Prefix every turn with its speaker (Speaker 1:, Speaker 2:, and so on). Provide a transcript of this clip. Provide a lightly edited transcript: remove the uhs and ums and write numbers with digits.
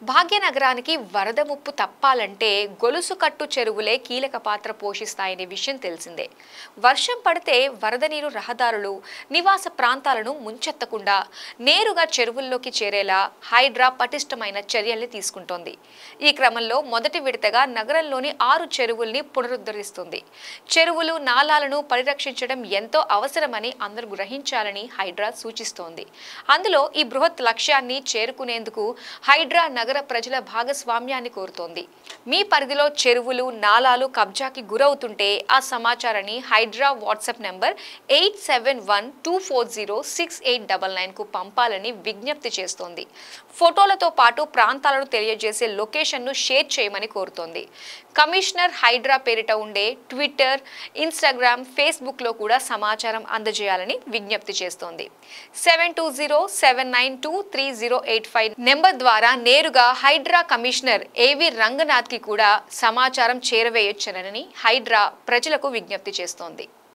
Speaker 1: భాగ్యనగరానికి వరద ముప్పు తప్పాలంటే గొలుసు కట్టు చెరువులే కీలక పాత్ర పోషిస్తాయనే విషయం తెలిసిందే. వర్షం పడితే వరద నీరు రహదారులు, నివాస ప్రాంతాలను ముంచెత్తకుండా నేరుగా చెరువుల్లోకి చేరేలా హైడ్రా పటిష్టమైన చర్యల్ని తీసుకుంటోంది. ఈ క్రమంలో మొదటి విడతగా నగరంలోని 6 చెరువుల్ని పునరుద్ధరిస్తుంది. చెరువులు, నాలాలను పరిరక్షించడం ఎంతో అవసరమని అందరూ గ్రహించాలని హైడ్రా సూచిస్తోంది. అందులో ఈ బృహత్ లక్ష్యాన్ని చేరుకునేందుకు హైడ్రా నగర ప్రజల భాగస్వామ్యాన్ని కోరుతోంది. మీ పరిధిలో చెరువులు, నాలాలు కబ్జాకి గురవుతుంటే ఆ సమాచారాన్ని హైడ్రా వాట్సాప్ నంబర్ 8712406899 కు పంపాలని విజ్ఞప్తి చేస్తోంది. ఫోటోలతో పాటు ప్రాంతాలను తెలియజేసే లొకేషన్ను షేర్ చేయమని కోరుతోంది. కమిషనర్ హైడ్రా పేరిట ఉండే ట్విట్టర్, ఇన్స్టాగ్రామ్, ఫేస్బుక్లో కూడా సమాచారం అందజేయాలని విజ్ఞప్తి చేస్తోంది. 7207923085 నెంబర్ ద్వారా నేరుగా హైడ్రా కమిషనర్ ఏవి రంగనాథ్కి కూడా సమాచారం చేరవేయొచ్చనని హైడ్రా ప్రజలకు విజ్ఞప్తి చేస్తోంది.